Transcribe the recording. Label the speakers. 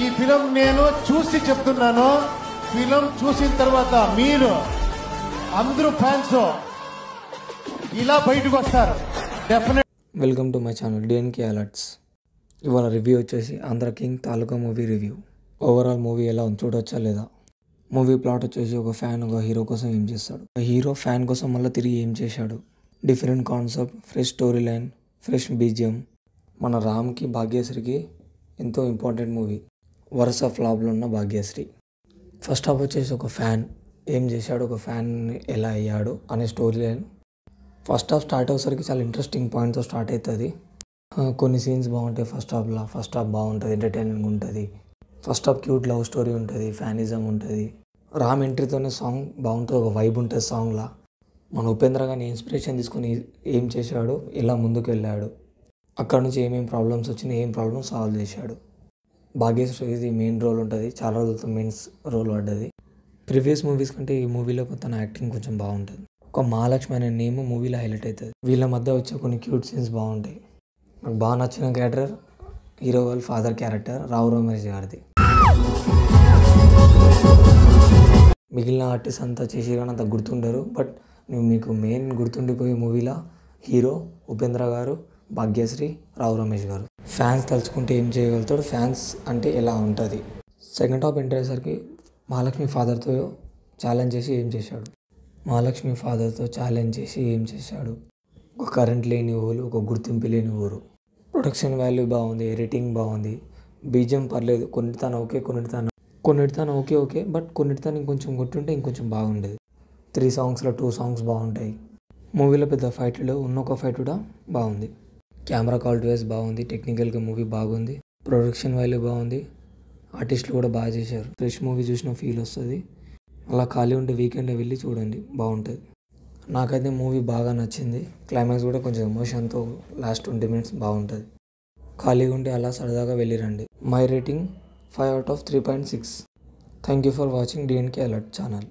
Speaker 1: ఈ ఫిలం నేను చూసి చెప్తున్నాను. ఫిలం చూసిన తర్వాత మీరు అందరూ ఫ్యాన్స్ ఇలా బయటకు వస్తారు definite.
Speaker 2: Welcome to my channel DNK alerts. ఇవాళ రివ్యూ వచ్చేసి ఆంధ్ర కింగ్ తాలూకా మూవీ రివ్యూ. ఓవరాల్ మూవీ ఎలా ఉంది చూడొచ్చా లేదా. మూవీ ప్లాట్ వచ్చేసి ఒక ఫ్యాన్ ఒక హీరో కోసం ఏం చేస్తాడు, ఆ హీరో ఫ్యాన్ కోసం మళ్ళీ తిరిగి ఏం చేశాడు. Different concept, fresh story line, fresh BGM. మన రామ్కి భాగ్యశ్రీకి ఎంతో ఇంపార్టెంట్ మూవీ. వరుస ఫ్లాప్లో ఉన్న భాగ్యశ్రీ. ఫస్ట్ హాఫ్ వచ్చేసి ఒక ఫ్యాన్ ఏం చేశాడు, ఒక ఫ్యాన్ ఎలా అయ్యాడు అనే story line. First half start అయ్యేసరికి చాలా ఇంట్రెస్టింగ్ పాయింట్తో స్టార్ట్ అవుతుంది. కొన్ని సీన్స్ బాగుంటాయి ఫస్ట్ హాఫ్ బాగుంటుంది, ఎంటర్టైనింగ్ ఉంటుంది. First half cute love story ఉంటుంది, ఫ్యానిజం ఉంటుంది. రామ్ ఎంట్రీతోనే సాంగ్ బాగుంటుంది, ఒక వైబ్ ఉంటుంది సాంగ్లా. మన ఉపేంద్ర గారిని ఇన్స్పిరేషన్ తీసుకొని ఏం చేశాడు, ఎలా ముందుకు వెళ్ళాడు, అక్కడ నుంచి ఏమేమి ప్రాబ్లమ్స్ వచ్చినాయి, ఏం ప్రాబ్లమ్స్ సాల్వ్ చేశాడు. భాగ్యశ్రీది మెయిన్ రోల్ ఉంటుంది, చాలా రోజులతో మెయిన్స్ రోల్ పడ్డది. ప్రీవియస్ మూవీస్ కంటే ఈ మూవీలో తన యాక్టింగ్ కొంచెం బాగుంటుంది. ఒక మహాలక్ష్మి అనే నేమ్ మూవీలో హైలైట్ అవుతుంది. వీళ్ళ మధ్య వచ్చే కొన్ని క్యూట్ సీన్స్ బాగుంటాయి. నాకు బాగా నచ్చిన క్యారెక్టర్ హీరో వాళ్ళ ఫాదర్ క్యారెక్టర్ రావు రమేష్ గారిది. మిగిలిన ఆర్టిస్ట్ అంతా చేసి కానీ అంత గుర్తుండరు, బట్ మీకు మెయిన్ గుర్తుండిపోయే మూవీలో హీరో ఉపేంద్ర గారు, భాగ్యశ్రీ, రావు రమేష్ గారు. ఫ్యాన్స్ తలుచుకుంటే ఏం చేయగలుగుతాడు, ఫ్యాన్స్ అంటే ఎలా ఉంటుంది. సెకండ్ హాఫ్ ఎంటర్ అయ్యేసరికి మహాలక్ష్మి ఫాదర్తో ఛాలెంజ్ చేసి ఏం చేశాడు. ఒక కరెంట్ లేని ఊరు, ఒక గుర్తింపు లేని ఊరు. ప్రొడక్షన్ వాల్యూ బాగుంది, ఎడిటింగ్ బాగుంది, బీజిఎం పర్లేదు. కొన్నిటితాను ఓకే, బట్ కొన్నిటితాను ఇంకొంచెం కొట్టుంటే ఇంకొంచెం బాగుండేది. 3 సాంగ్స్లో 2 సాంగ్స్ బాగుంటాయి. మూవీలో పెద్ద ఫైట్లో ఉన్న ఒక ఫైట్ కూడా బాగుంది. కెమెరా క్వాలిటీ వైజ్ బాగుంది, టెక్నికల్గా మూవీ బాగుంది, ప్రొడక్షన్ వాల్యూ బాగుంది, ఆర్టిస్టులు కూడా బాగా చేశారు. ఫ్రెష్ మూవీ చూసిన ఫీల్ వస్తుంది. అలా ఖాళీ ఉంటే వీకెండ్లో వెళ్ళి చూడండి, బాగుంటుంది. నాకైతే మూవీ బాగా నచ్చింది. క్లైమాక్స్ కూడా కొంచెం ఎమోషన్తో లాస్ట్ 20 minutes బాగుంటుంది. ఖాళీగా ఉంటే అలా సరదాగా వెళ్ళిరండి. My rating 5/3.6. Thank you for watching DNK alert channel.